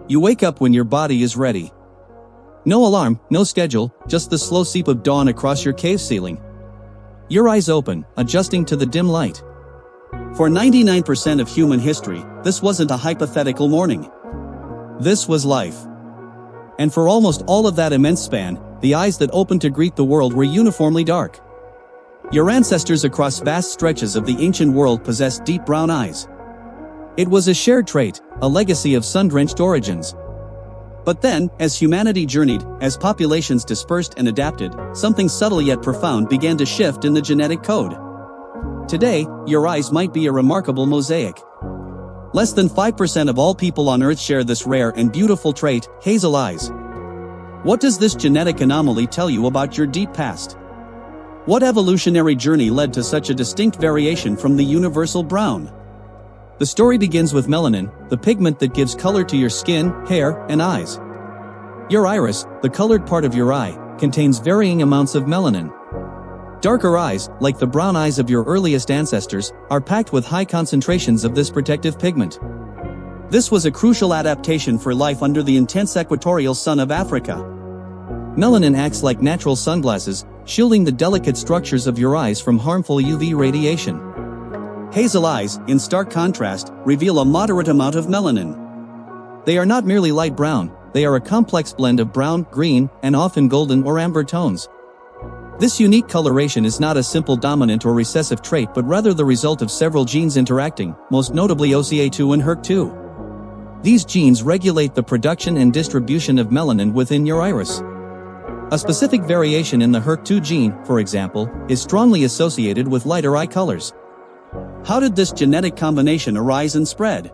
You wake up when your body is ready. No alarm, no schedule, just the slow seep of dawn across your cave ceiling. Your eyes open, adjusting to the dim light. For 99% of human history, this wasn't a hypothetical morning. This was life. And for almost all of that immense span, the eyes that opened to greet the world were uniformly dark. Your ancestors across vast stretches of the ancient world possessed deep brown eyes. It was a shared trait, a legacy of sun-drenched origins. But then, as humanity journeyed, as populations dispersed and adapted, something subtle yet profound began to shift in the genetic code. Today, your eyes might be a remarkable mosaic. Less than 5% of all people on Earth share this rare and beautiful trait, hazel eyes. What does this genetic anomaly tell you about your deep past? What evolutionary journey led to such a distinct variation from the universal brown? The story begins with melanin, the pigment that gives color to your skin, hair, and eyes. Your iris, the colored part of your eye, contains varying amounts of melanin. Darker eyes, like the brown eyes of your earliest ancestors, are packed with high concentrations of this protective pigment. This was a crucial adaptation for life under the intense equatorial sun of Africa. Melanin acts like natural sunglasses, shielding the delicate structures of your eyes from harmful UV radiation. Hazel eyes, in stark contrast, reveal a moderate amount of melanin. They are not merely light brown, they are a complex blend of brown, green, and often golden or amber tones. This unique coloration is not a simple dominant or recessive trait but rather the result of several genes interacting, most notably OCA2 and HERC2. These genes regulate the production and distribution of melanin within your iris. A specific variation in the HERC2 gene, for example, is strongly associated with lighter eye colors. How did this genetic combination arise and spread?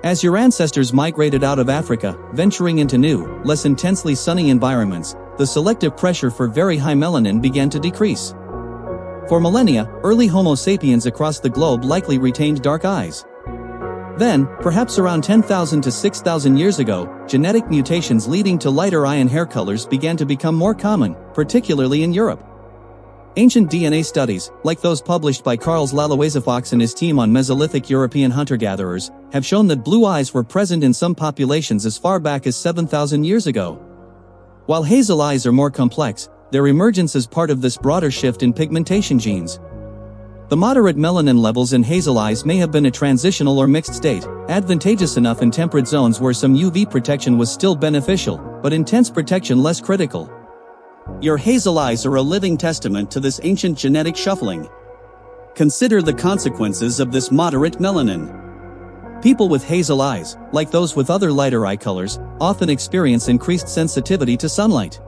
As your ancestors migrated out of Africa, venturing into new, less intensely sunny environments, the selective pressure for very high melanin began to decrease. For millennia, early Homo sapiens across the globe likely retained dark eyes. Then, perhaps around 10,000 to 6,000 years ago, genetic mutations leading to lighter eye and hair colors began to become more common, particularly in Europe. Ancient DNA studies, like those published by Carl Laloisifox and his team on Mesolithic European hunter-gatherers, have shown that blue eyes were present in some populations as far back as 7,000 years ago. While hazel eyes are more complex, their emergence is part of this broader shift in pigmentation genes. The moderate melanin levels in hazel eyes may have been a transitional or mixed state, advantageous enough in temperate zones where some UV protection was still beneficial, but intense protection less critical. Your hazel eyes are a living testament to this ancient genetic shuffling. Consider the consequences of this moderate melanin. People with hazel eyes, like those with other lighter eye colors, often experience increased sensitivity to sunlight.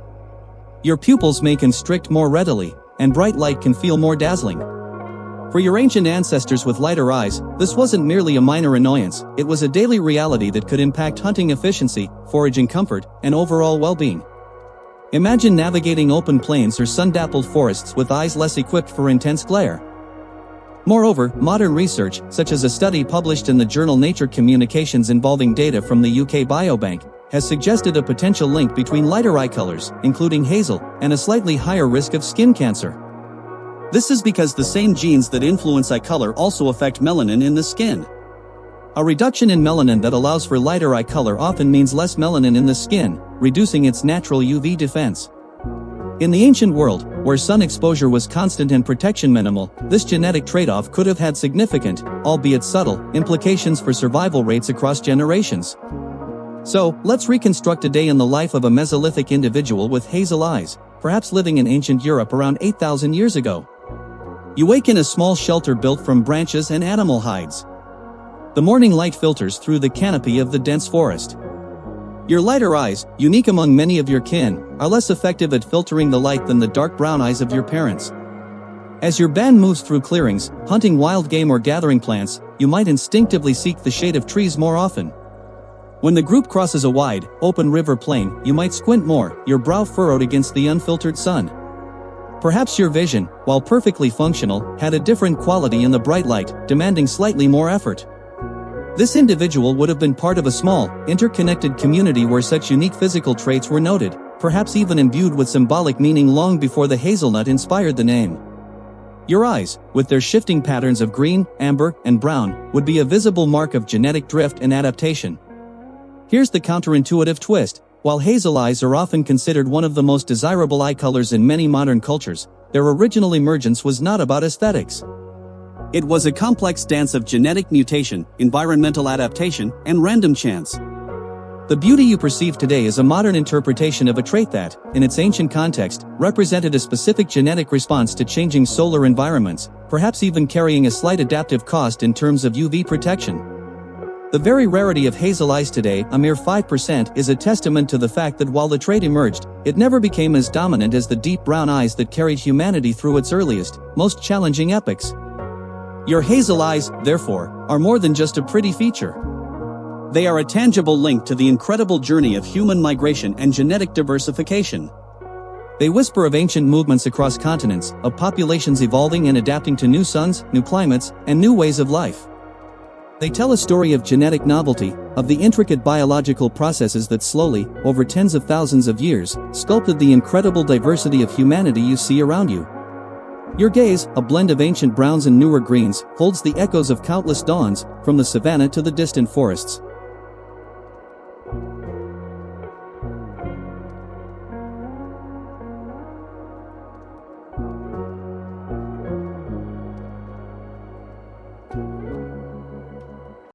Your pupils may constrict more readily, and bright light can feel more dazzling. For your ancient ancestors with lighter eyes, this wasn't merely a minor annoyance, it was a daily reality that could impact hunting efficiency, foraging comfort, and overall well-being. Imagine navigating open plains or sun-dappled forests with eyes less equipped for intense glare. Moreover, modern research, such as a study published in the journal Nature Communications involving data from the UK Biobank, has suggested a potential link between lighter eye colors, including hazel, and a slightly higher risk of skin cancer. This is because the same genes that influence eye color also affect melanin in the skin. A reduction in melanin that allows for lighter eye color often means less melanin in the skin, reducing its natural UV defense. In the ancient world, where sun exposure was constant and protection minimal, this genetic trade-off could have had significant, albeit subtle, implications for survival rates across generations. So, let's reconstruct a day in the life of a Mesolithic individual with hazel eyes, perhaps living in ancient Europe around 8,000 years ago. You wake in a small shelter built from branches and animal hides. The morning light filters through the canopy of the dense forest. Your lighter eyes, unique among many of your kin, are less effective at filtering the light than the dark brown eyes of your parents. As your band moves through clearings, hunting wild game or gathering plants, you might instinctively seek the shade of trees more often. When the group crosses a wide, open river plain, you might squint more, your brow furrowed against the unfiltered sun. Perhaps your vision, while perfectly functional, had a different quality in the bright light, demanding slightly more effort. This individual would have been part of a small, interconnected community where such unique physical traits were noted, perhaps even imbued with symbolic meaning long before the hazelnut inspired the name. Your eyes, with their shifting patterns of green, amber, and brown, would be a visible mark of genetic drift and adaptation. Here's the counterintuitive twist. While hazel eyes are often considered one of the most desirable eye colors in many modern cultures, their original emergence was not about aesthetics. It was a complex dance of genetic mutation, environmental adaptation, and random chance. The beauty you perceive today is a modern interpretation of a trait that, in its ancient context, represented a specific genetic response to changing solar environments, perhaps even carrying a slight adaptive cost in terms of UV protection. The very rarity of hazel eyes today, a mere 5%, is a testament to the fact that while the trait emerged, it never became as dominant as the deep brown eyes that carried humanity through its earliest, most challenging epochs. Your hazel eyes, therefore, are more than just a pretty feature. They are a tangible link to the incredible journey of human migration and genetic diversification. They whisper of ancient movements across continents, of populations evolving and adapting to new suns, new climates, and new ways of life. They tell a story of genetic novelty, of the intricate biological processes that slowly, over tens of thousands of years, sculpted the incredible diversity of humanity you see around you. Your gaze, a blend of ancient browns and newer greens, holds the echoes of countless dawns, from the savanna to the distant forests.